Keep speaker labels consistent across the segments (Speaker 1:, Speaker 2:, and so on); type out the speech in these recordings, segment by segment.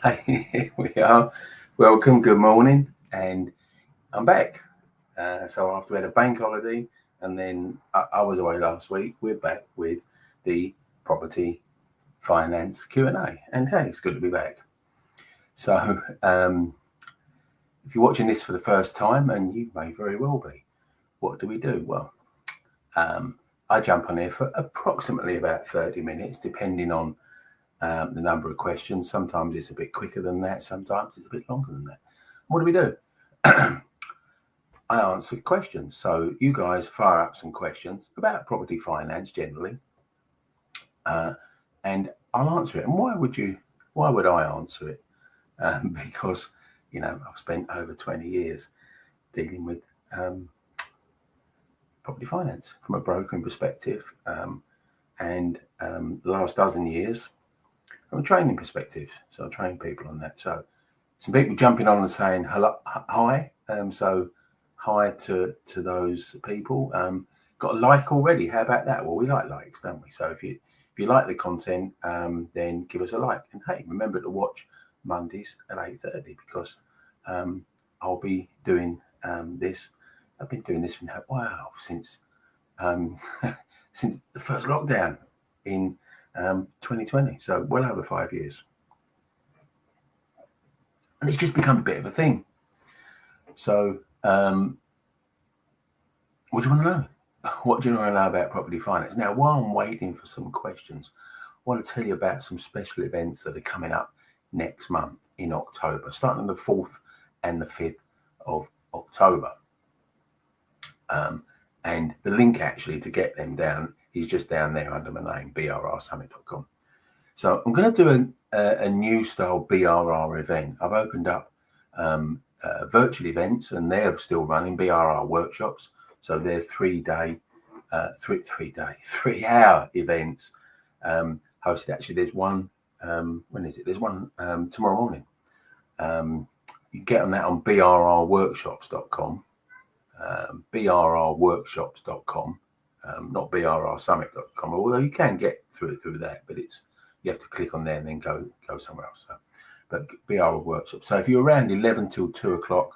Speaker 1: Hey, here we are. Welcome, good morning, and I'm back. So after we had a bank holiday, and then I was away last week, we're back with the property finance Q&A. And hey, it's good to be back. So if you're watching this for the first time, and you may very well be, what do we do? Well, I jump on here for approximately about 30 minutes, depending on the number of questions. Sometimes it's a bit quicker than that. Sometimes it's a bit longer than that. What do we do? I answer questions. So you guys fire up some questions about property finance generally, and I'll answer it. And why would I answer it? Because, I've spent over 20 years dealing with property finance from a brokering perspective, and the last dozen years from a training perspective. So I train people on that. So some people jumping on and saying hello, hi. So hi to those people. Got a like already. How about that? Well, we like likes, don't we? So if you like the content, then give us a like. And hey, remember to watch Mondays at 8:30 because I'll be doing this. I've been doing this since since the first lockdown in 2020, so well over 5 years, and it's just become a bit of a thing. So what do you want to know? What do you want to know about property finance? Now, while I'm waiting for some questions, I want to tell you about some special events that are coming up next month in October, starting on the 4th and the 5th of October. And the link actually to get them down is just down there under my name, brrsummit.com. So I'm going to do a new style BRR event. I've opened up virtual events, and they're still running BRR workshops. So they're 3-hour events hosted. Actually, there's one. When is it? There's one tomorrow morning. You can get on that on brrworkshops.com. brrworkshops.com, not brrsummit.com, although you can get through that, but you have to click on there and then go somewhere else. So, but BRR Workshop. So if you're around 11 till 2 o'clock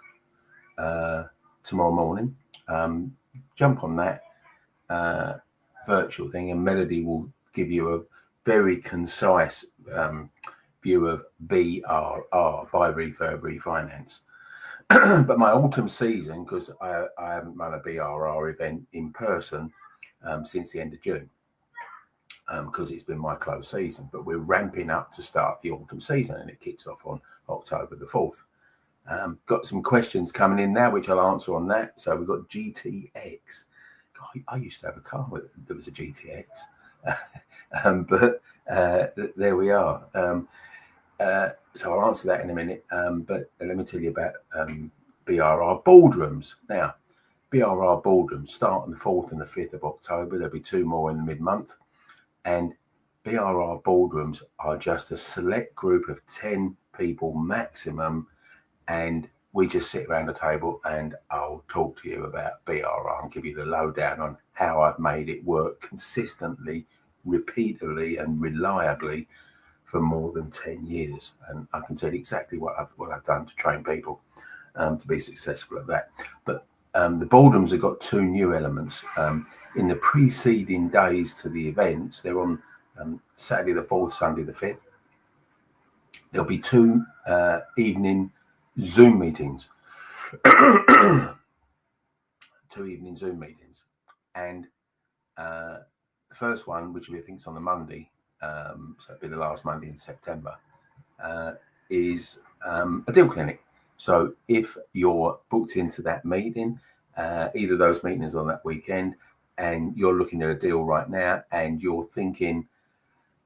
Speaker 1: tomorrow morning, jump on that virtual thing, and Melody will give you a very concise view of BRR, buy, refurb, refinance. But my autumn season, because I haven't run a BRR event in person since the end of June, because it's been my close season, but we're ramping up to start the autumn season, and it kicks off on October the 4th. Got some questions coming in now, which I'll answer on that. So we've got GTX. God, I used to have a car that was a GTX, but there we are. So I'll answer that in a minute, but let me tell you about BRR Boardrooms. Now, BRR Boardrooms start on the 4th and the 5th of October. There'll be 2 more in the mid-month. And BRR Boardrooms are just a select group of 10 people maximum, and we just sit around the table and I'll talk to you about BRR and give you the lowdown on how I've made it work consistently, repeatedly and reliably for more than 10 years. And I can tell you exactly what I've done to train people to be successful at that. But the Boardrooms have got 2 new elements. In the preceding days to the events, they're on Saturday the 4th, Sunday the 5th. There'll be 2 evening Zoom meetings. 2 evening Zoom meetings. And the first one, which I think is on the Monday, so it'll be the last Monday in September, is a deal clinic. So if you're booked into that meeting, either of those meetings on that weekend, and you're looking at a deal right now and you're thinking,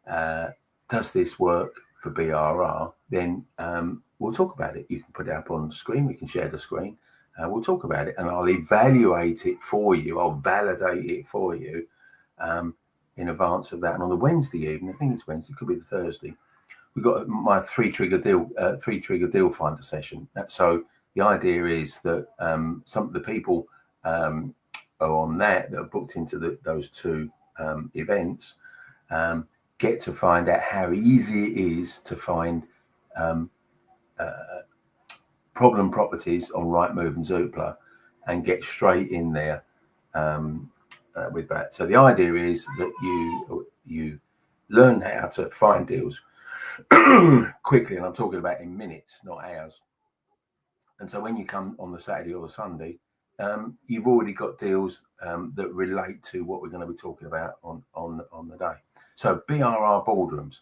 Speaker 1: does this work for BRR, then we'll talk about it. You can put it up on the screen. We can share the screen. We'll talk about it, and I'll evaluate it for you. I'll validate it for you in advance of that. And on the Wednesday evening, I think it's Wednesday, it could be the Thursday, we've got my three trigger deal finder session. So the idea is that some of the people are on that are booked into those 2 events, get to find out how easy it is to find problem properties on Rightmove and Zoopla and get straight in there with that. So the idea is that you learn how to find deals quickly, and I'm talking about in minutes, not hours. And so when you come on the Saturday or the Sunday, you've already got deals that relate to what we're going to be talking about on the day. So BRR Boardrooms.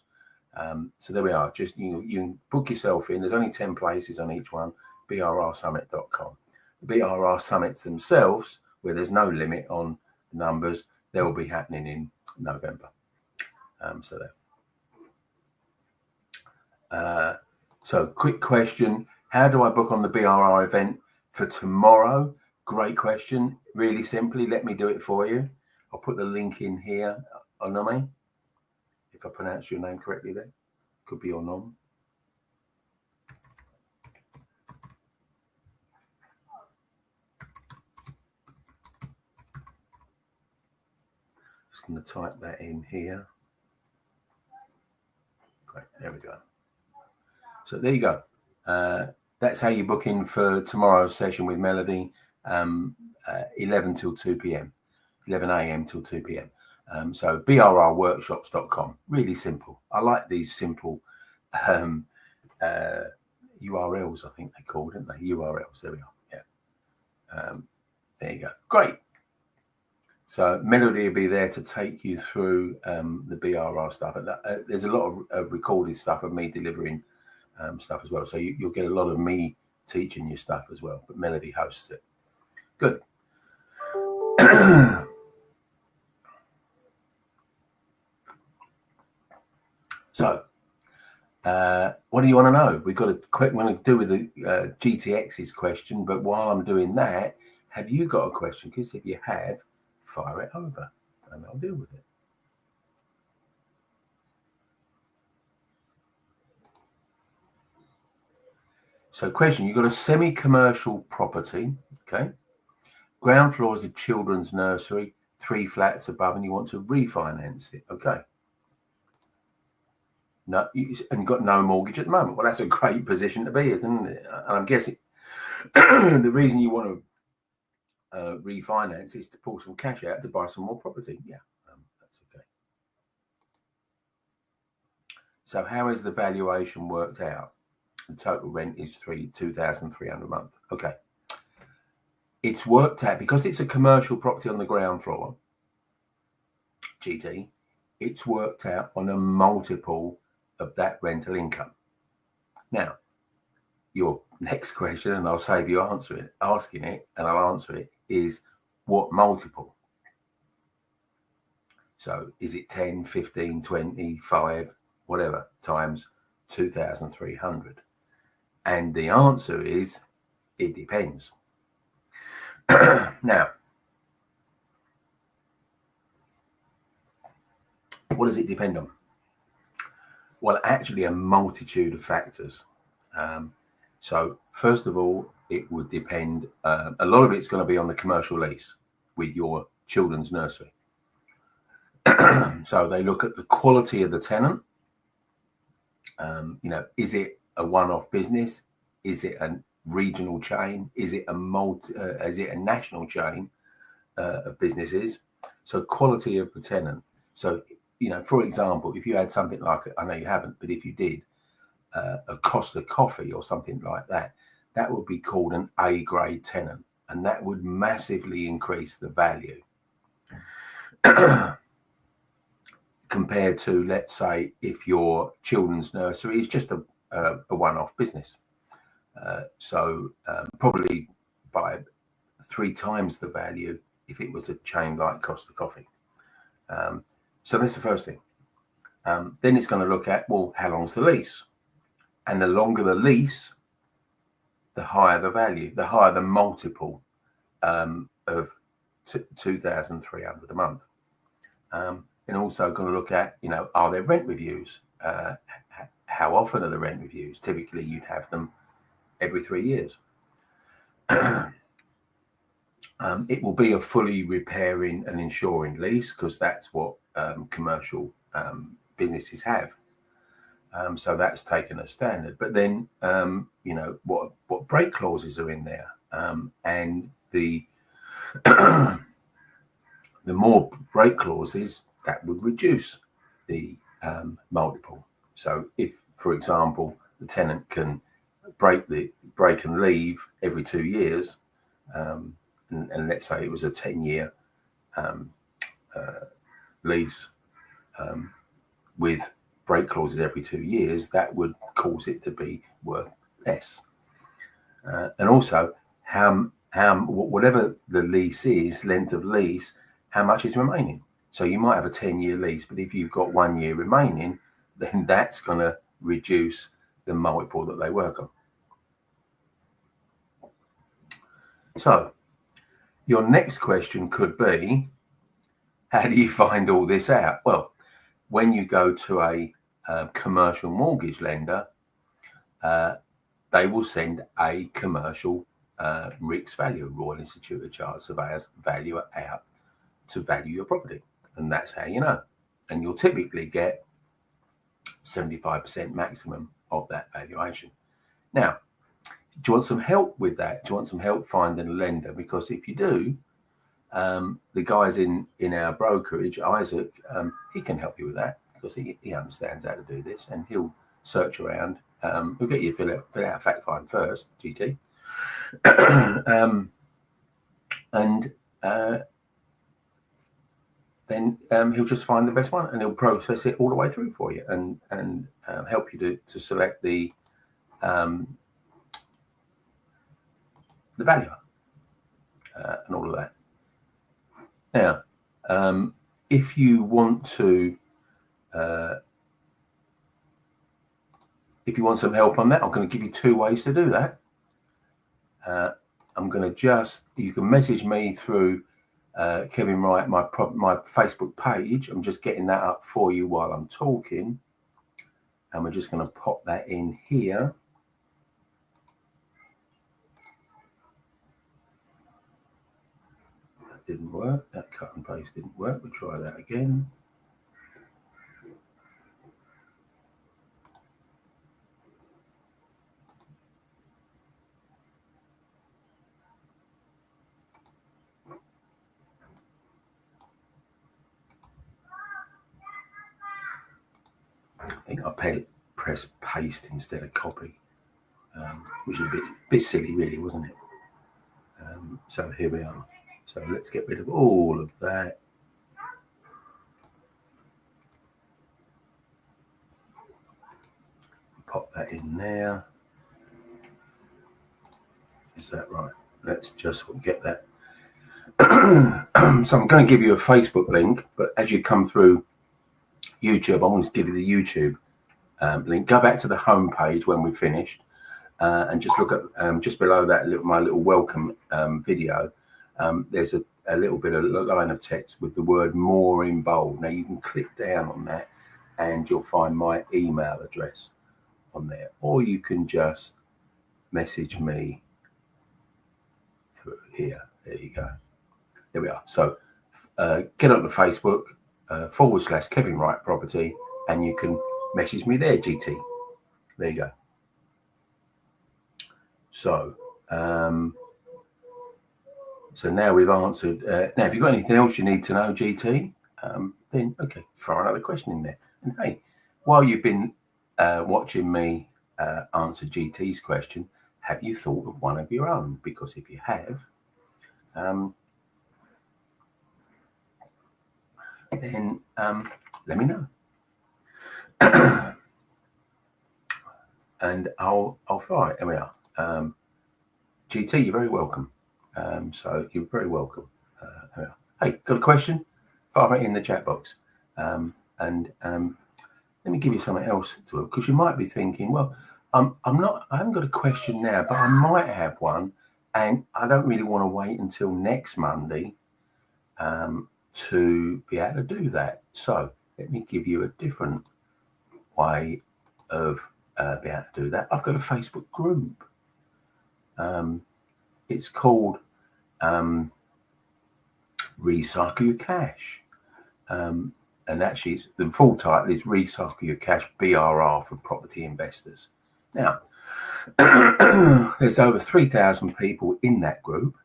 Speaker 1: So there we are. Just you can book yourself in. There's only 10 places on each one. BRRsummit.com. The BRR summits themselves, where there's no limit on numbers, they will be happening in November. So there. So quick question: how do I book on the BRR event for tomorrow? Great question. Really simply, let me do it for you. I'll put the link in here. Onome, if I pronounce your name correctly there. Could be Onom. Just going to type that in here. Great, there we go. So there you go. That's how you book in for tomorrow's session with Melody, 11 till 2 p.m., 11 a.m. till 2 p.m. So brrworkshops.com, really simple. I like these simple URLs, I think they're called, aren't they? URLs, there we are. Yeah. There you go. Great. So Melody will be there to take you through the BRR stuff. And there's a lot of recorded stuff of me delivering stuff as well. So you'll get a lot of me teaching you stuff as well. But Melody hosts it. Good. So what do you want to know? We've got a quick one to do with the GTX's question. But while I'm doing that, have you got a question? Because if you have, fire it over and I'll deal with it. So question, you've got a semi-commercial property, okay? Ground floor is a children's nursery, 3 flats above, and you want to refinance it, okay? No, and you've got no mortgage at the moment. Well, that's a great position to be, isn't it? And I'm guessing the reason you want to refinance is to pull some cash out to buy some more property. Yeah, that's okay. So how has the valuation worked out? The total rent is $2,300 a month. Okay. It's worked out because it's a commercial property on the ground floor, GT, it's worked out on a multiple of that rental income. Now, your next question, and I'll save you asking it, and I'll answer it, is what multiple? So is it 10, 15, 20, 5, whatever, times 2,300? And the answer is, it depends. Now, what does it depend on? Well, actually a multitude of factors. So first of all, it would depend, a lot of it's going to be on the commercial lease with your children's nursery. So they look at the quality of the tenant. Is it a one-off business? Is it a regional chain? Is it a national chain of businesses? So quality of the tenant. So, for example, if you had something like, I know you haven't, but if you did, a Costa Coffee or something like that, that would be called an A-grade tenant, and that would massively increase the value compared to, let's say, if your children's nursery is just a one-off business. So probably by 3 times the value if it was a chain like Costa Coffee. So that's the first thing. Then it's going to look at, well, how long's the lease? And the longer the lease, the higher the value, the higher the multiple of 2,300 a month. And also going to look at, are there rent reviews? How often are the rent reviews? Typically, you'd have them every 3 years. It will be a fully repairing and insuring lease because that's what commercial businesses have. So that's taken as standard. But then, you know, what break clauses are in there, and the the more break clauses, that would reduce the multiple. So if, for example, the tenant can break and leave every 2 years, and let's say it was a 10-year lease with break clauses every 2 years, that would cause it to be worth less. And also, whatever the lease is, length of lease, how much is remaining. So you might have a 10-year lease, but if you've got 1 year remaining, then that's going to reduce the multiple that they work on. So your next question could be, how do you find all this out? Well, when you go to a commercial mortgage lender, they will send a commercial RICS value, Royal Institute of Chartered Surveyors valuer, out to value your property. And that's how you know. And you'll typically get 75% maximum of that valuation. Now, do you want some help with that? Do you want some help finding a lender? Because if you do, the guys in our brokerage, Isaac, he can help you with that, because he understands how to do this, and he'll search around. We'll get you to fill out a fact find first, GT. And then he'll just find the best one, and he'll process it all the way through for you, and help you to select the valuer and all of that. Now, if you want to, if you want some help on that, I'm going to give you 2 ways to do that. I'm going to you can message me through Kevin Wright, my Facebook page. I'm just getting that up for you while I'm talking, and we're just going to pop that in here. That didn't work. That cut and paste didn't work. We'll try that again. I think I pressed paste instead of copy, which was a bit silly, really, wasn't it? So here we are. So let's get rid of all of that. Pop that in there. Is that right? Let's just get that. So I'm going to give you a Facebook link, but as you come through YouTube, I'm going to give you the YouTube link. Go back to the home page when we've finished, and just look at just below that my little welcome video. There's a little bit of a line of text with the word more in bold. Now you can click down on that, and you'll find my email address on there, or you can just message me through here. There you go. There we are. So get onto Facebook / Kevin Wright Property, and you can message me there, GT. There you go. So so now we've answered. Now, if you've got anything else you need to know, GT, then okay, throw another question in there. And hey, while you've been watching me answer GT's question, have you thought of one of your own? Because if you have, then let me know, and I'll fire it. There we are. GT, you're very welcome. So you're very welcome. Hey, got a question? Fire it in the chat box. And let me give you something else to it, because you might be thinking, well, I haven't got a question now, but I might have one, and I don't really want to wait until next Monday to be able to do that. So let me give you a different way of being able to do that. I've got a Facebook group. It's called Recycle Your Cash. And and actually the full title is Recycle Your Cash BRR for Property Investors. Now, there's over 3,000 people in that group,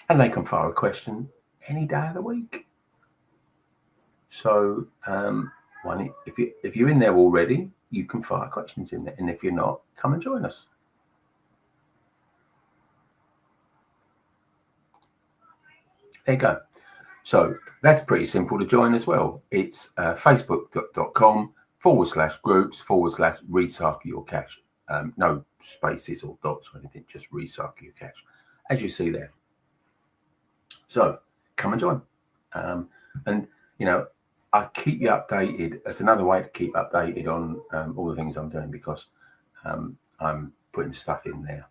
Speaker 1: and they can fire a question any day of the week. So if you're in there already, you can fire questions in there, and if you're not, come and join us. There you go. So that's pretty simple to join as well. It's facebook.com/groups/recycle your cash. No spaces or dots or anything, just recycle your cash, as you see there. So come and join. And, you know, I keep you updated. That's another way to keep updated on all the things I'm doing, because I'm putting stuff in there.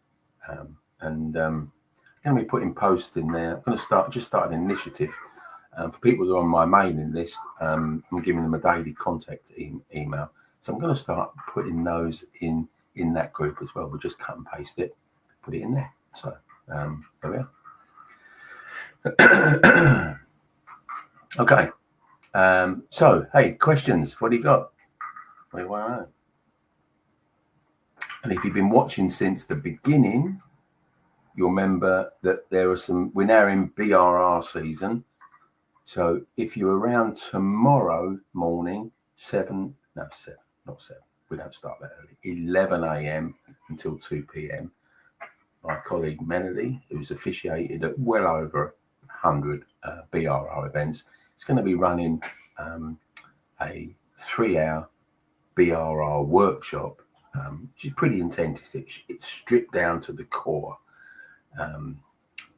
Speaker 1: I'm going to be putting posts in there. I'm going to start an initiative for people who are on my mailing list. I'm giving them a daily contact email. So I'm going to start putting those in that group as well. We'll just cut and paste it, put it in there. So there we are. Okay. So, hey, questions. What do you got? What do you want to know? And if you've been watching since the beginning, you'll remember that we're now in BRR season. So if you're around tomorrow morning, 7, we don't start that early, 11 a.m. until 2 p.m. My colleague Melody, who's officiated at well over 100 BRR events, is going to be running a 3-hour BRR workshop, which is pretty intense. It's stripped down to the core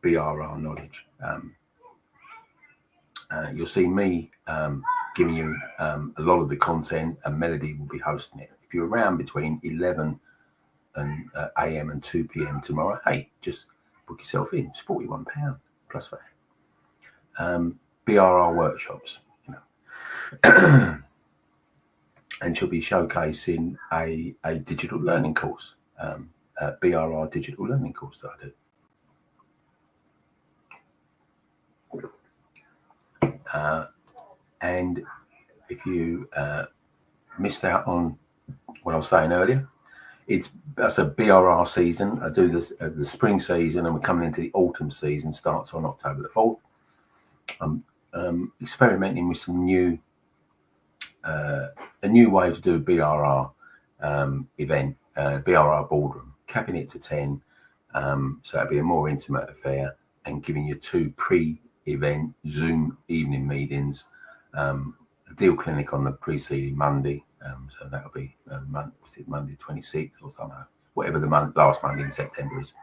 Speaker 1: BRR knowledge. You'll see me giving you a lot of the content, and Melody will be hosting it. If you're around between 11 a.m. and 2 p.m. tomorrow, hey, just book yourself in. It's £41 plus that. BRR workshops, you know. And she'll be showcasing a digital learning course, a BRR digital learning course that I do. And if you missed out on what I was saying earlier, that's a BRR season. I do this the spring season, and we're coming into the autumn season. Starts on October the 4th. I'm experimenting with some a new way to do a BRR event, BRR Boardroom, capping it to 10. So it'll be a more intimate affair, and giving you 2 pre-event Zoom evening meetings, a deal clinic on the preceding Monday. So that'll be Monday 26th or something, whatever the last Monday in September is.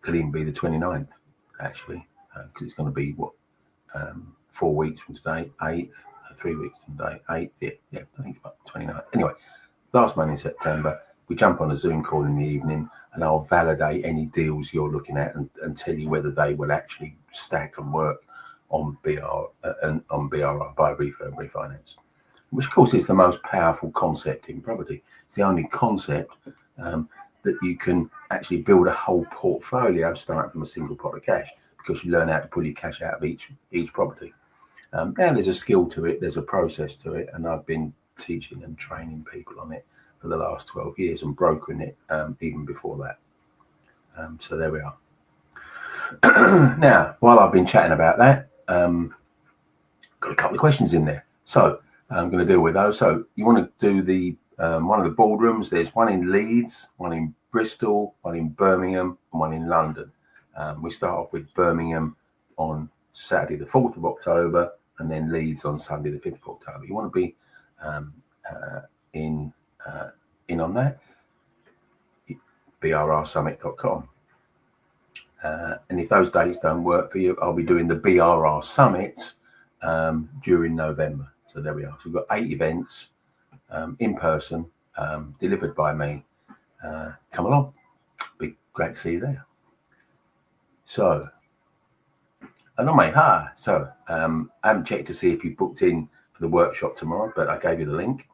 Speaker 1: Could even be the 29th, actually, because it's going to be 4 weeks from today, 8th, 3 weeks from today, 8th, yeah, I think about 29th. Anyway, last Monday in September, we jump on a Zoom call in the evening, and I'll validate any deals you're looking at and tell you whether they will actually stack and work on BRR, buy, refurb, refinance, which of course is the most powerful concept in property. It's the only concept that you can actually build a whole portfolio starting from a single pot of cash, because you learn how to pull your cash out of each property. Now there's a skill to it, there's a process to it, and I've been teaching and training people on it for the last 12 years and brokering it even before that. So there we are. Now, while I've been chatting about that, got a couple of questions in there. So I'm going to deal with those. So you want to do the one of the boardrooms. There's one in Leeds, one in Bristol, one in Birmingham, and one in London. We start off with Birmingham on Saturday the 4th of October, and then Leeds on Sunday the 5th of October. You want to be in on that, brrsummit.com. And if those dates don't work for you, I'll be doing the BRR Summit during November. So there we are. So we've got 8 events in person, delivered by me. Come along. Be great to see you there. So, and on my so I haven't checked to see if you booked in for the workshop tomorrow, but I gave you the link.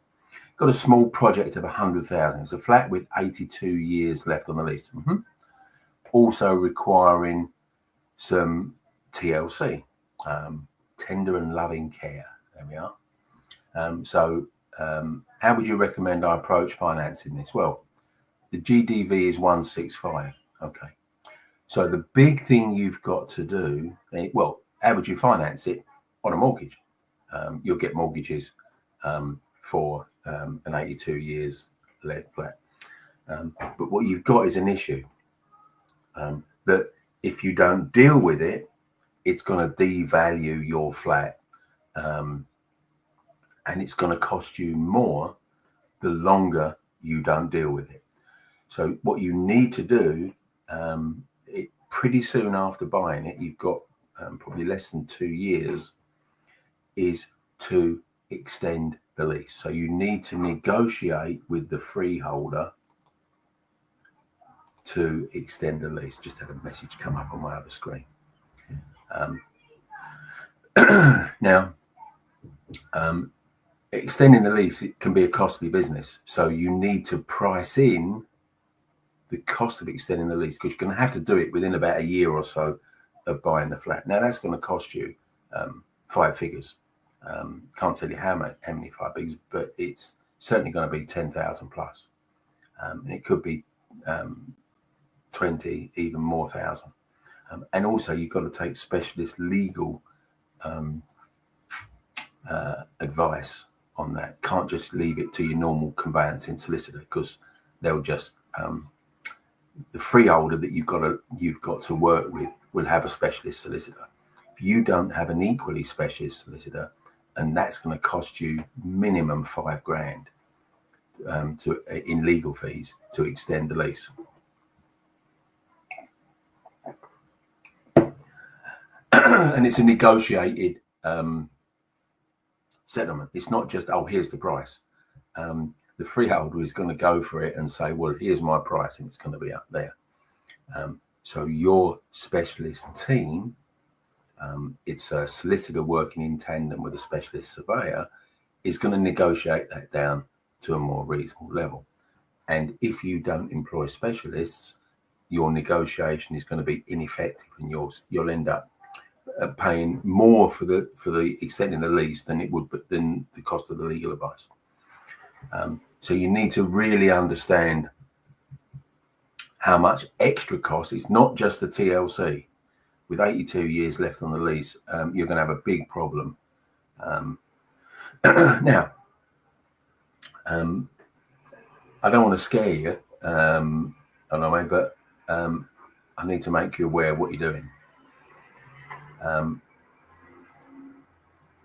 Speaker 1: Got a small project of 100,000. It's a flat with 82 years left on the lease. Also requiring some TLC, tender and loving care. There we are. So how would you recommend I approach financing this? Well, the GDV is 165. Okay. So the big thing you've got to do, well, how would you finance it? On a mortgage. You'll get mortgages for an 82 years let flat. But what you've got is an issue that if you don't deal with it, it's going to devalue your flat, and it's going to cost you more the longer you don't deal with it. So what you need to do, pretty soon after buying it, you've got probably less than 2 years, is to extend the lease. So you need to negotiate with the freeholder to extend the lease. Just had a message come up on my other screen. Now, extending the lease, it can be a costly business. So you need to price in the cost of extending the lease, because you're going to have to do it within about a year or so of buying the flat. Now, that's going to cost you 5 figures. Can't tell you how many 5 figures, but it's certainly going to be 10,000 plus. And it could be 20, even more thousand. And also, you've got to take specialist legal advice on that. Can't just leave it to your normal conveyancing solicitor, because they'll just the freeholder that you've got to work with will have a specialist solicitor. If you don't have an equally specialist solicitor, and that's going to cost you minimum $5,000 in legal fees to extend the lease. And it's a negotiated settlement. It's not just, oh, here's the price. The freeholder is going to go for it and say, well, here's my price, and it's going to be up there. So your specialist team, it's a solicitor working in tandem with a specialist surveyor, is going to negotiate that down to a more reasonable level. And if you don't employ specialists, your negotiation is going to be ineffective, and you'll end up paying more for the extending the lease than it would, but than the cost of the legal advice. So you need to really understand how much extra cost. It's not just the TLC. With 82 years left on the lease, you're going to have a big problem. Now, I don't want to scare you, but I need to make you aware of what you're doing.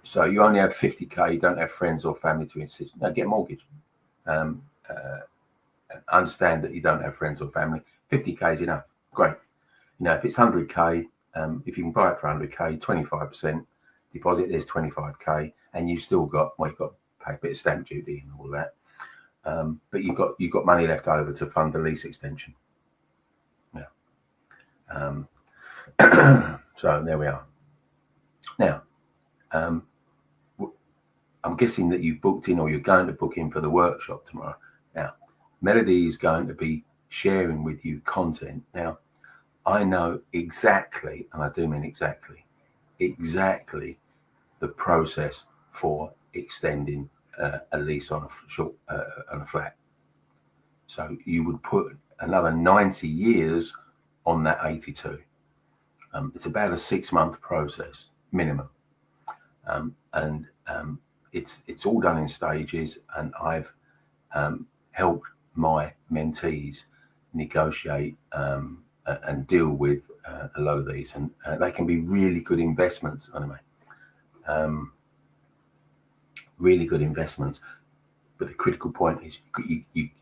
Speaker 1: So you only have 50k, you don't have friends or family to insist. No, get a mortgage. Understand that you don't have friends or family. 50k is enough. Great. If it's 100k, if you can buy it for 100k, 25% deposit, there's 25k, and you've still got, you've got to pay a bit of stamp duty and all that. But you've got money left over to fund the lease extension. Yeah. So there we are. Now, I'm guessing that you've booked in, or you're going to book in for the workshop tomorrow. Now, Melody is going to be sharing with you content. Now, I know exactly, and I do mean exactly the process for extending a lease on a flat. So you would put another 90 years on that 82. It's about a 6-month process minimum, and it's all done in stages. And I've helped my mentees negotiate and deal with a lot of these, and they can be really good investments anyway. Really good investments, but the critical point is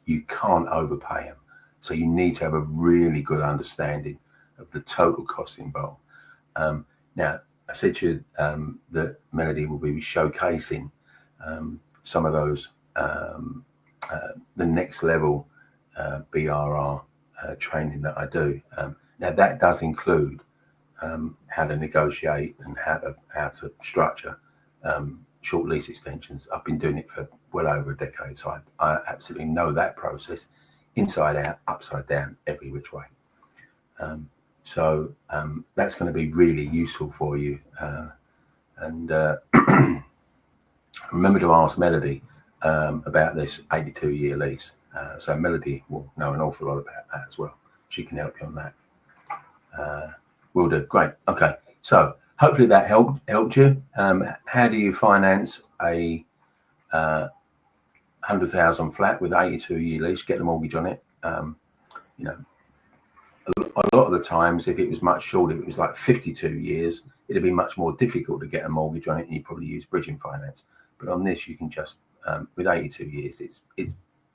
Speaker 1: you can't overpay them. So you need to have a really good understanding of the total cost involved. Now, I said to you that Melody will be showcasing some of those, the next level BRR training that I do. Now, that does include how to negotiate and how to structure short lease extensions. I've been doing it for well over a decade, so I absolutely know that process inside out, upside down, every which way. So that's going to be really useful for you. And remember to ask Melody about this 82-year lease. So Melody will know an awful lot about that as well. She can help you on that. Will do. Great. Okay. So hopefully that helped you. How do you finance a 100,000 flat with 82-year lease? Get the mortgage on it. You know, a lot of the times, if it was much shorter, if it was like 52 years, it'd be much more difficult to get a mortgage on it, and you probably use bridging finance. But on this, you can just with 82 years, it's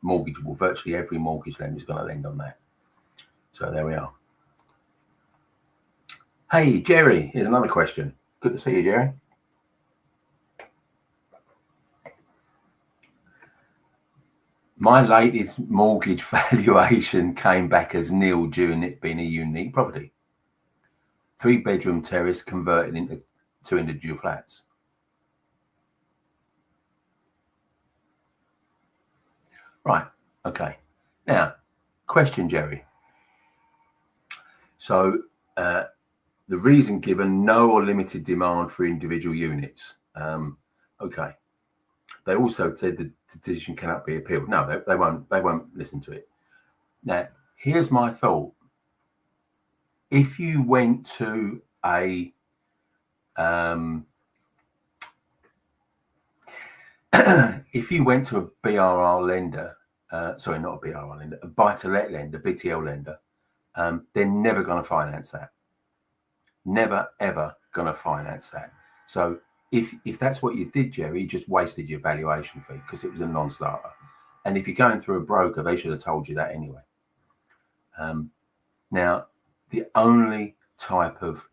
Speaker 1: mortgageable. Virtually every mortgage lender is going to lend on that. So there we are. Hey, Jerry, here's another question. Good to see you, Jerry. My latest mortgage valuation came back as nil due to it being a unique property. 3-bedroom terrace converted into 2 individual flats. Right, okay. Now, question, Jerry. So the reason given, no or limited demand for individual units. Okay. They also said the decision cannot be appealed. No, they won't listen to it. Now, here's my thought. If you went to a if you went to a BRR lender, sorry, not a BRR lender, a buy-to-let lender, BTL lender, they're never going to finance that. Never, ever going to finance that. So if that's what you did, Jerry, you just wasted your valuation fee because it was a non-starter. And if you're going through a broker, they should have told you that anyway. Now, the only type of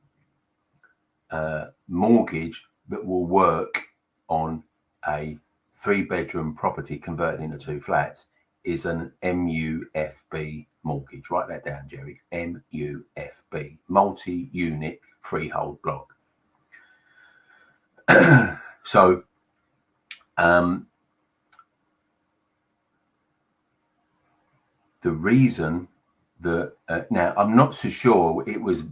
Speaker 1: mortgage that will work on a 3-bedroom property converted into 2 flats is an MUFB mortgage. Write that down, Jerry. MUFB, multi-unit freehold block. So the reason that now I'm not so sure it was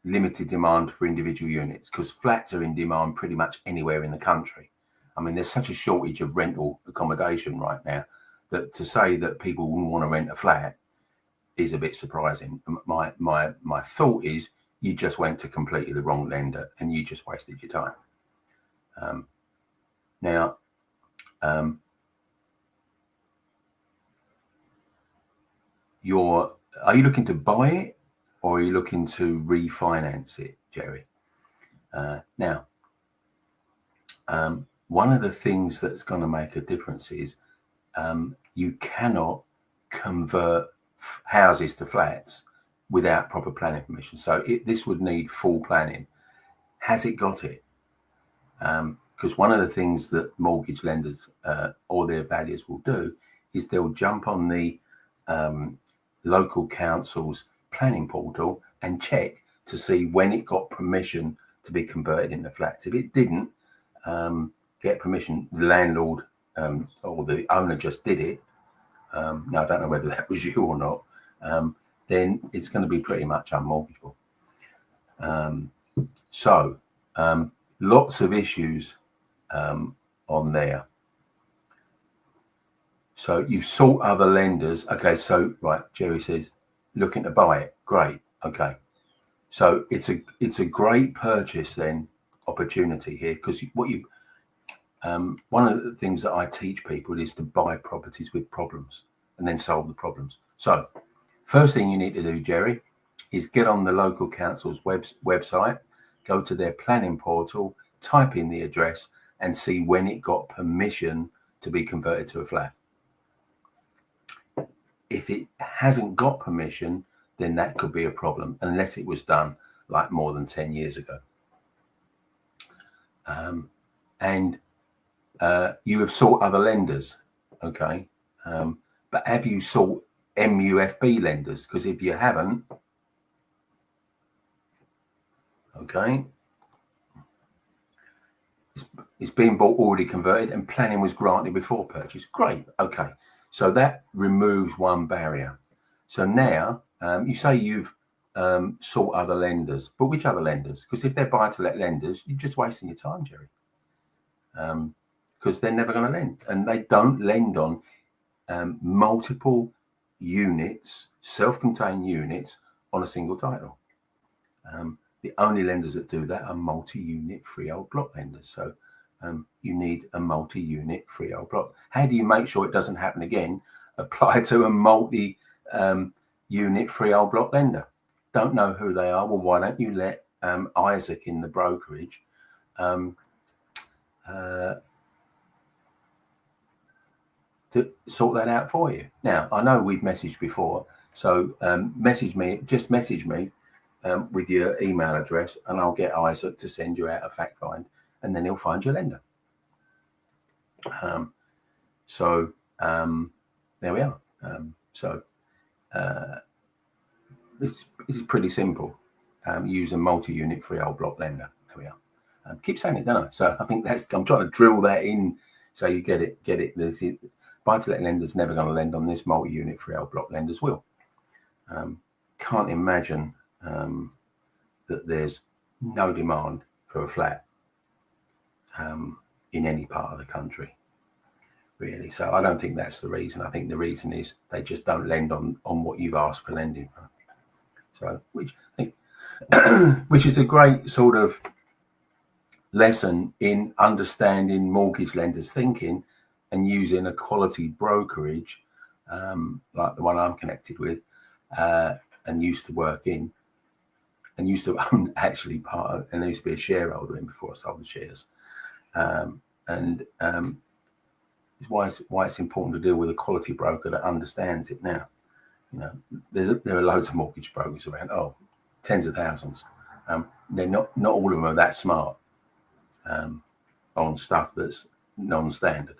Speaker 1: limited demand for individual units, because flats are in demand pretty much anywhere in the country. I mean, there's such a shortage of rental accommodation right now that to say that people wouldn't want to rent a flat is a bit surprising. My thought is you just went to completely the wrong lender and you just wasted your time. Now, are you looking to buy it or are you looking to refinance it, Jerry? Now, one of the things that's going to make a difference is you cannot convert houses to flats without proper planning permission. So this would need full planning. Has it got it? Because one of the things that mortgage lenders or their valuers will do is they'll jump on the local council's planning portal and check to see when it got permission to be converted into flats. If it didn't get permission, the landlord or the owner just did it. Now, I don't know whether that was you or not. Then it's going to be pretty much unmortgageable. So lots of issues on there. So you've sought other lenders. Okay, so right, Jerry says looking to buy it. Great. Okay, so it's a great purchase then opportunity here, because one of the things that I teach people is to buy properties with problems and then solve the problems. So first thing you need to do, Jerry, is get on the local council's website, go to their planning portal, type in the address and see when it got permission to be converted to a flat. If it hasn't got permission, then that could be a problem, unless it was done like more than 10 years ago. And you have sought other lenders, okay? But have you sought MUFB lenders? Because if you haven't, okay, it's been bought already converted and planning was granted before purchase. Great, okay. So that removes one barrier. So now you say you've sort other lenders. But which other lenders? Because if they're buy-to-let lenders, you're just wasting your time, Jerry. Because they're never going to lend, and they don't lend on multiple units, self-contained units on a single title. The only lenders that do that are multi-unit freehold block lenders. So you need a multi-unit freehold block. How do you make sure it doesn't happen again? Apply to a multi-unit freehold block lender. Don't know who they are. Well, why don't you let Isaac in the brokerage to sort that out for you? Now, I know we've messaged before, so message me with your email address, and I'll get Isaac to send you out a fact find, and then he'll find your lender. So there we are. This is pretty simple. Use a multi-unit freehold block lender. There we are. Keep saying it, don't I? So I think I'm trying to drill that in so you get it. Buy-to-let lenders never going to lend on this. Multi-unit freehold block lenders will. Can't imagine that there's no demand for a flat in any part of the country, really. So I don't think that's the reason. I think the reason is they just don't lend on what you've asked for lending for. So, which I think, which is a great sort of lesson in understanding mortgage lenders' thinking and using a quality brokerage like the one I'm connected with and used to work in and used to own actually part of, and I used to be a shareholder in before I sold the shares. It's why it's important to deal with a quality broker that understands it now. You know, there are loads of mortgage brokers around, tens of thousands. They're not all of them are that smart on stuff that's non-standard,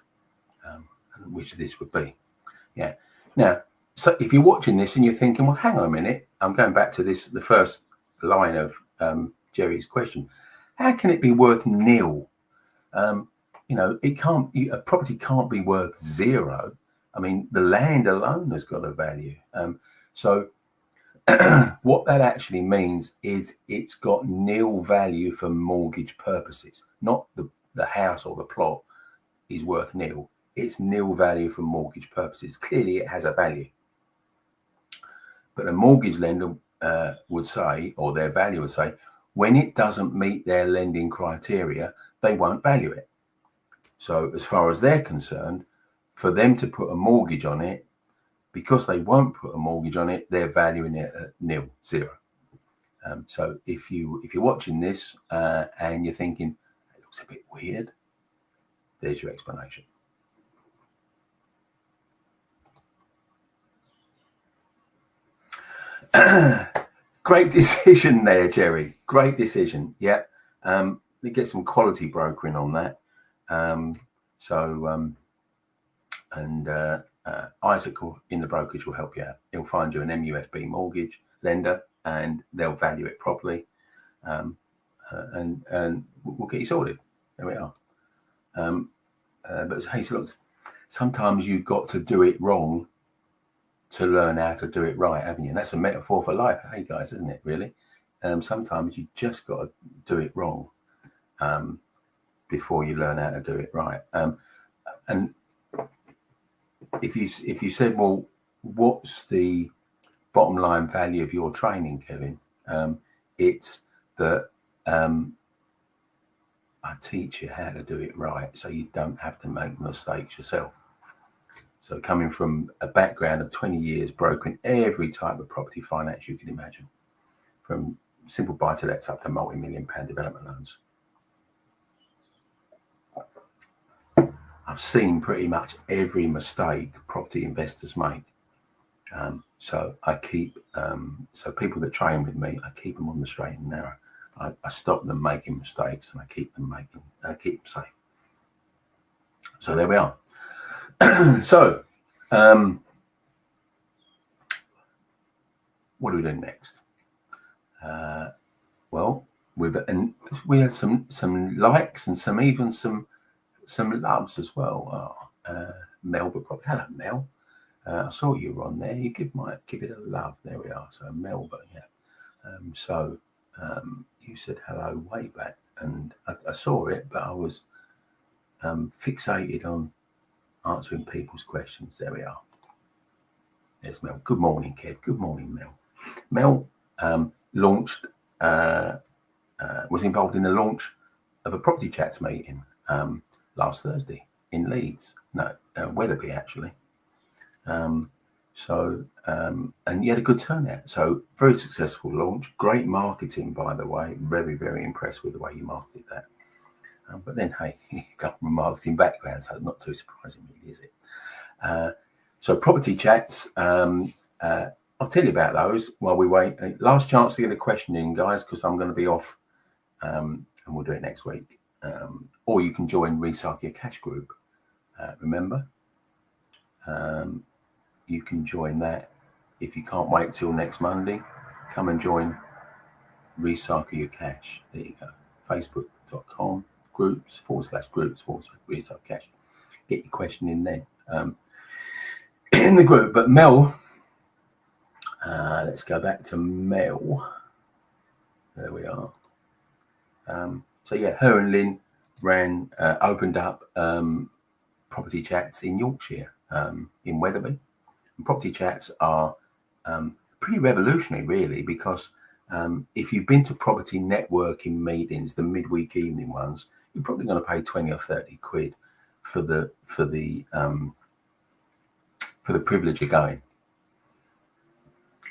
Speaker 1: which this would be. Yeah. Now, so if you're watching this and you're thinking, well, hang on a minute, I'm going back to this, the first line of Jerry's question. How can it be worth nil? It can't. A property can't be worth zero. I mean, the land alone has got a value. So what that actually means is it's got nil value for mortgage purposes. Not the house or the plot is worth nil. It's nil value for mortgage purposes. Clearly, it has a value. But a mortgage lender would say, or their value would say, when it doesn't meet their lending criteria, they won't value it. So as far as they're concerned, for them to put a mortgage on it, because they won't put a mortgage on it, they're valuing it at nil, zero. So if you're watching this and you're thinking, it looks a bit weird, there's your explanation. Great decision there, Jerry. Great decision. Yeah. You get some quality brokering on that. Isaac in the brokerage will help you out. He'll find you an MUFB mortgage lender and they'll value it properly. And we'll get you sorted. There we are. But hey, so look, sometimes you've got to do it wrong to learn how to do it right, haven't you? And that's a metaphor for life, hey guys, isn't it, really? Sometimes you just got to do it wrong before you learn how to do it right. And if you said, well, what's the bottom line value of your training, Kevin? It's that I teach you how to do it right so you don't have to make mistakes yourself. So coming from a background of 20 years brokering every type of property finance you can imagine, from simple buy-to-lets up to multi-million-pound development loans. I've seen pretty much every mistake property investors make. So I keep, so people that train with me, I keep them on the straight and narrow. I stop them making mistakes and I keep them safe. So there we are. So, what are we doing next? Well, we have some likes and some loves as well. Mel, but probably hello, Mel. I saw you were on there. You might give it a love. There we are. So Mel, but yeah. So you said hello way back, and I saw it, but I was fixated on answering people's questions. There we are. There's Mel. Good morning, Kev. Good morning, Mel. Mel launched, was involved in the launch of a Property Chats meeting last Thursday in Leeds. No, Wetherby, actually. And you had a good turnout. So very successful launch. Great marketing, by the way. Very, very impressed with the way you marketed that. But then, hey, you got a marketing background, so not too surprising, really, is it? So Property Chats, I'll tell you about those while we wait. Last chance to get a question in, guys, because I'm going to be off, and we'll do it next week. Or you can join Recycle Your Cash group. Remember, you can join that. If you can't wait till next Monday, come and join Recycle Your Cash. There you go. Facebook.com groups /Recycle Cash. Get your question in then. In the group. But Mel, let's go back to Mel. There we are. So yeah, her and Lynn opened up Property Chats in Yorkshire, in Wetherby. And Property Chats are pretty revolutionary, really, because if you've been to property networking meetings, the midweek evening ones, you're probably going to pay 20 or 30 quid for the privilege of going.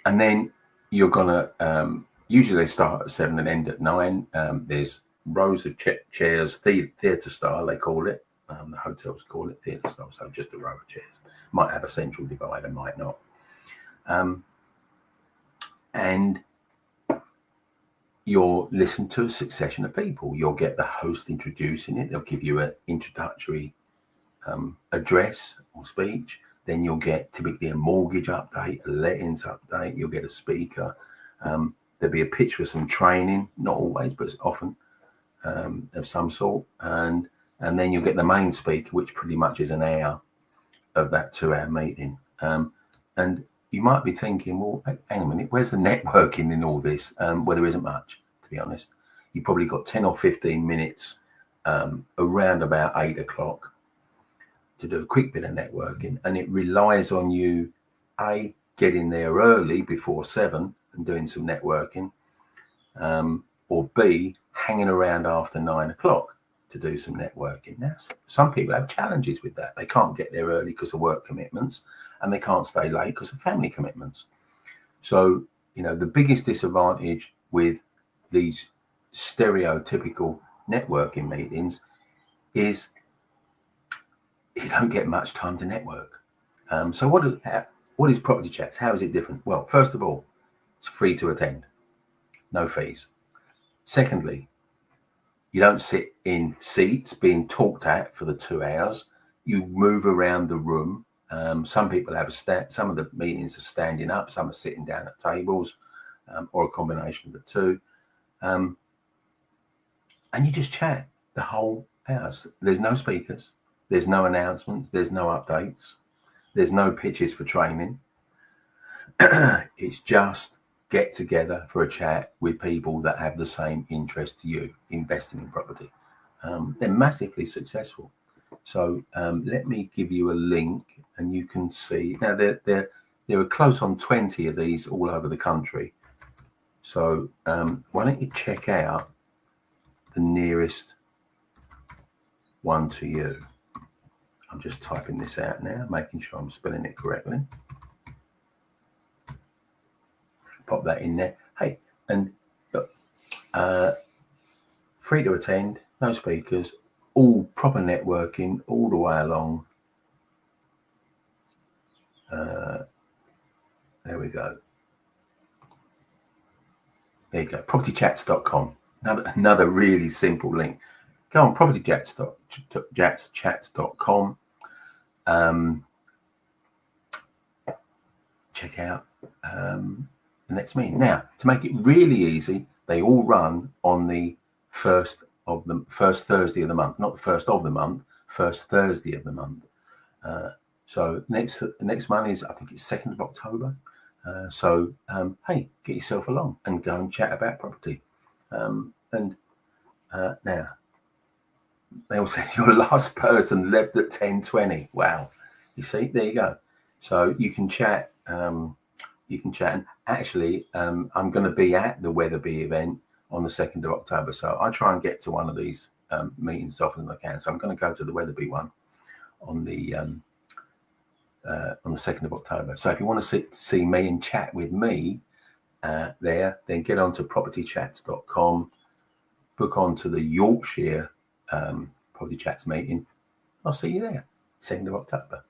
Speaker 1: And then you're going to, usually they start at 7 and end at 9. There's rows of chairs, theatre style, they call it. The hotels call it theatre style, so just a row of chairs. Might have a central divider, might not. And you'll listen to a succession of people. You'll get the host introducing it. They'll give you an introductory address or speech. Then you'll get typically a mortgage update, a lettings update. You'll get a speaker. There'll be a pitch for some training, not always, but often of some sort. And then you'll get the main speaker, which pretty much is an hour of that 2-hour meeting. And you might be thinking, well, hang a minute, where's the networking in all this? Well, there isn't much, to be honest. You've probably got 10 or 15 minutes around about 8 o'clock to do a quick bit of networking. And it relies on you, A, getting there early before 7 and doing some networking, or B, hanging around after 9 o'clock to do some networking. Now, some people have challenges with that. They can't get there early because of work commitments, and they can't stay late because of family commitments. So, the biggest disadvantage with these stereotypical networking meetings is you don't get much time to network. So what is Property Chats? How is it different? Well, first of all, it's free to attend. No fees. Secondly, you don't sit in seats being talked at for the 2 hours. You move around the room. Some people have some of the meetings are standing up, some are sitting down at tables, or a combination of the two. And you just chat the whole hours. There's no speakers. There's no announcements. There's no updates. There's no pitches for training. It's just get together for a chat with people that have the same interest to you, investing in property. They're massively successful. So let me give you a link and you can see. Now, there are close on 20 of these all over the country. So why don't you check out the nearest one to you? I'm just typing this out now, making sure I'm spelling it correctly. Pop that in there. Hey, and look, free to attend, no speakers, all proper networking all the way along. There we go. There you go, propertychats.com. Another really simple link. Go on propertychats.com. Check out the next meeting. Now, to make it really easy, they all run on the first Thursday of the month, not the first of the month, first Thursday of the month. So next month is, I think it's 2nd of October. So hey, get yourself along and go and chat about property. Now, they all said your last person left at 10:20. Wow, you see, there you go. So you can chat. And actually, I'm going to be at the Weatherby event on the 2nd of October. So I try and get to one of these meetings as often as I can. So I'm going to go to the Weatherby one on the 2nd of October. So if you want to see me and chat with me there, then get on to propertychats.com, book on to the Yorkshire Property Chats meeting. I'll see you there, 2nd of October.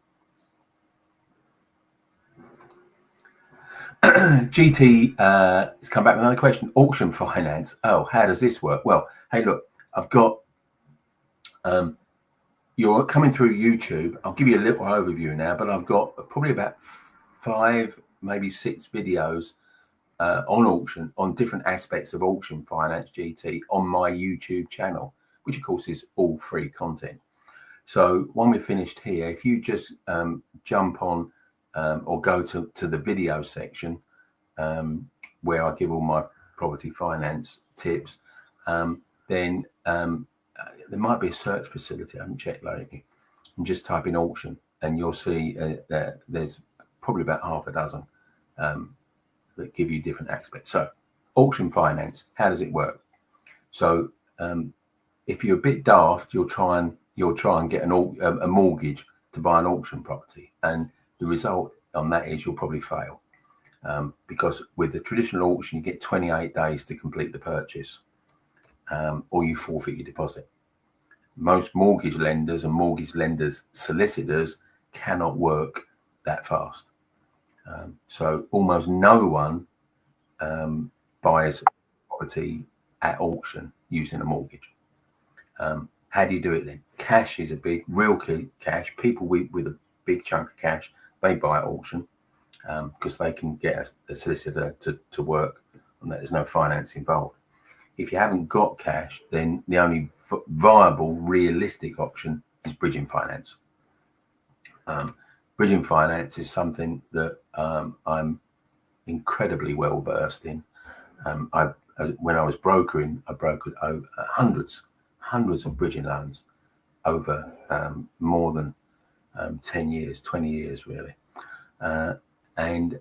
Speaker 1: GT has come back with another question. Auction finance. Oh, how does this work? Well, hey, look, I've got you're coming through YouTube. I'll give you a little overview now, but I've got probably about 5, maybe 6 videos on auction, on different aspects of auction finance GT on my YouTube channel, which of course is all free content. So when we're finished here, if you just jump on or go to the video section where I give all my property finance tips, then there might be a search facility. I haven't checked lately. And just type in auction and you'll see that there's probably about half a dozen that give you different aspects. So auction finance, how does it work? So if you're a bit daft, you'll try and get a mortgage to buy an auction property, and the result on that is you'll probably fail because with the traditional auction you get 28 days to complete the purchase, or you forfeit your deposit. Most mortgage lenders and mortgage lenders solicitors cannot work that fast. So almost no one buys property at auction using a mortgage. How do you do it then? Cash is a big, real key. Cash. People with a big chunk of cash, they buy at auction because they can get a solicitor to work on that. There's no finance involved. If you haven't got cash, then the only viable, realistic option is bridging finance. Bridging finance is something that I'm incredibly well versed in. When I was brokering, I brokered over hundreds of bridging loans over more than 10 years, 20 years really. And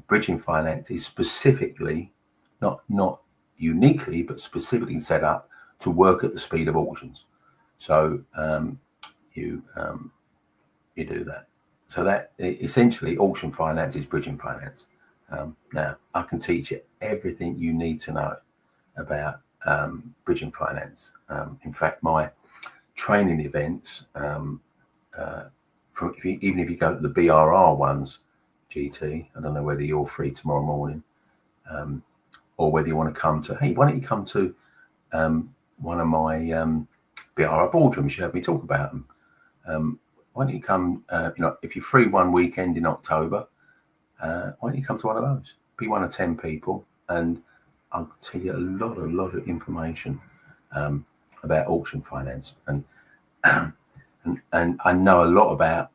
Speaker 1: bridging finance is specifically, not uniquely, but specifically set up to work at the speed of auctions. So you do that. So that essentially auction finance is bridging finance. Now I can teach you everything you need to know about bridging finance. In fact, my training events, even if you go to the BRR ones, GT, I don't know whether you're free tomorrow morning, or whether you want to come to, hey, why don't you come to one of my BRR Boardrooms? You heard me talk about them. Why don't you come, if you're free one weekend in October, why don't you come to one of those? Be one of 10 people, and I'll tell you a lot of information about auction finance, and I know a lot about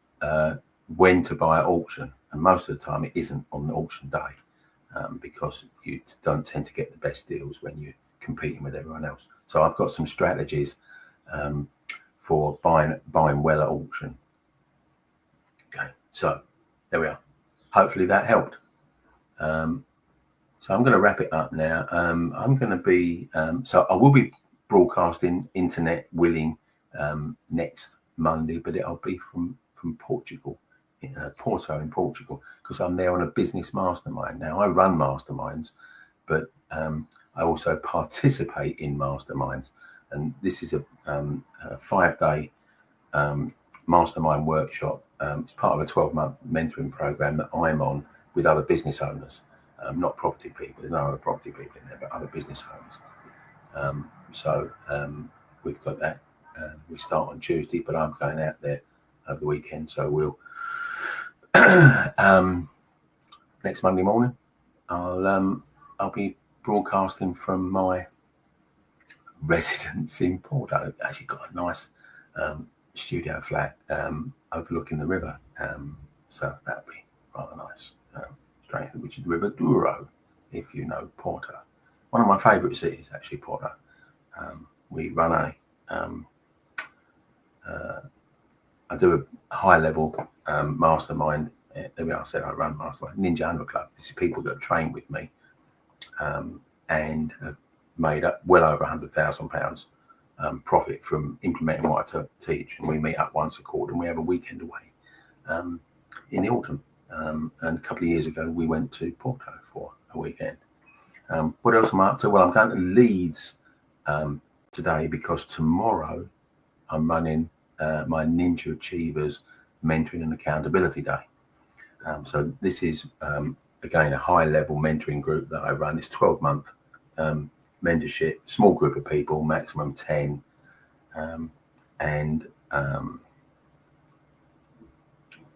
Speaker 1: when to buy at auction, and most of the time it isn't on the auction day because you don't tend to get the best deals when you're competing with everyone else. So I've got some strategies for buying well at auction. Okay, so there we are. Hopefully that helped. So I'm going to wrap it up now. I'm going to be, so I will be broadcasting internet willing next Monday, but I'll be from Portugal, Porto in Portugal, because I'm there on a business mastermind. Now I run masterminds, but I also participate in masterminds. And this is a 5-day mastermind workshop. It's part of a 12-month mentoring program that I'm on with other business owners, not property people. There's no other property people in there, but other business owners. So we've got that. We start on Tuesday, but I'm going out there over the weekend. So we'll next Monday morning, I'll be broadcasting from my residence in Porto. I've actually got a nice studio flat overlooking the river, so that'll be rather nice. straight, which is River Douro, if you know Porto. One of my favourite cities, actually, Porto. We run I do a high-level mastermind. There we are. I said I run mastermind Ninja 100 Club. This is people that train with me and have made up well over £100,000 profit from implementing what I teach. And we meet up once a quarter, and we have a weekend away in the autumn. And a couple of years ago, we went to Porto for a weekend. What else am I up to? Well, I'm going to Leeds today because tomorrow I'm running my Ninja Achievers Mentoring and Accountability Day. So this is, again, a high-level mentoring group that I run. It's 12-month mentorship, small group of people, maximum 10.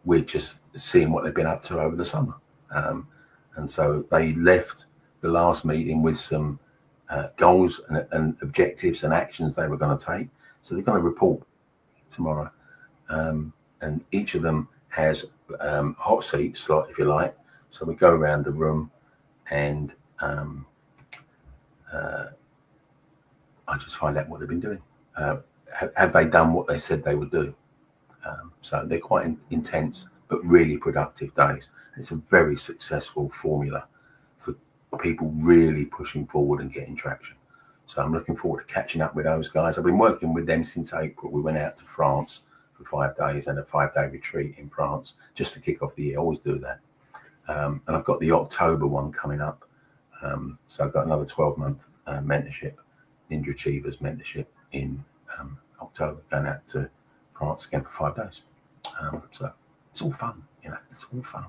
Speaker 1: We're just seeing what they've been up to over the summer. And so they left the last meeting with some goals and objectives and actions they were going to take. So they're going to report tomorrow. And each of them has hot seat slot, if you like. So we go around the room and I just find out what they've been doing. Have they done what they said they would do? So they're quite intense, but really productive days. It's a very successful formula for people really pushing forward and getting traction. So I'm looking forward to catching up with those guys. I've been working with them since April. We went out to France for 5 days and a 5-day retreat in France just to kick off the year. I always do that. And I've got the October one coming up. So I've got another 12-month mentorship, Ninja Achievers mentorship in October, going out to France again for 5 days. So it's all fun, it's all fun.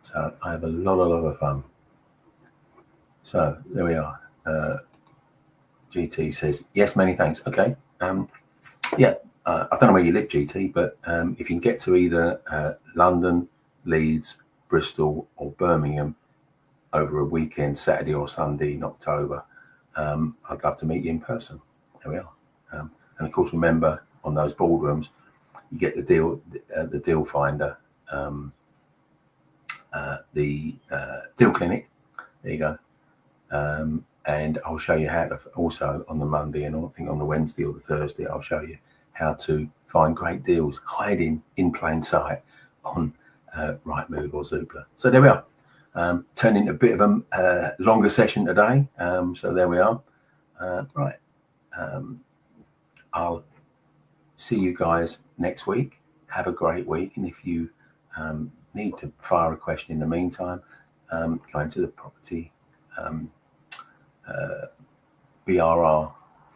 Speaker 1: So I have a lot of fun. So there we are. GT says, yes, many thanks. Okay. Yeah, I don't know where you live, GT, but if you can get to either London, Leeds, Bristol or Birmingham over a weekend, Saturday or Sunday in October, I'd love to meet you in person. There we are. And of course, remember, on those boardrooms, you get the deal finder, the deal clinic. There you go. And I'll show you how to, also on the Monday and I think on the Wednesday or the Thursday, I'll show you how to find great deals hiding in plain sight on Rightmove or Zoopla. So there we are. Turned into a bit of a longer session today. So there we are. Right. I'll see you guys next week. Have a great week. And if you need to fire a question in the meantime, go into the property BRR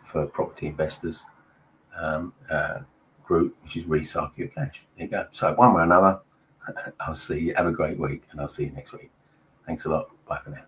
Speaker 1: for property investors group, which is Recycle Your Cash. There you go. So one way or another, I'll see you. Have a great week and I'll see you next week. Thanks a lot. Bye for now.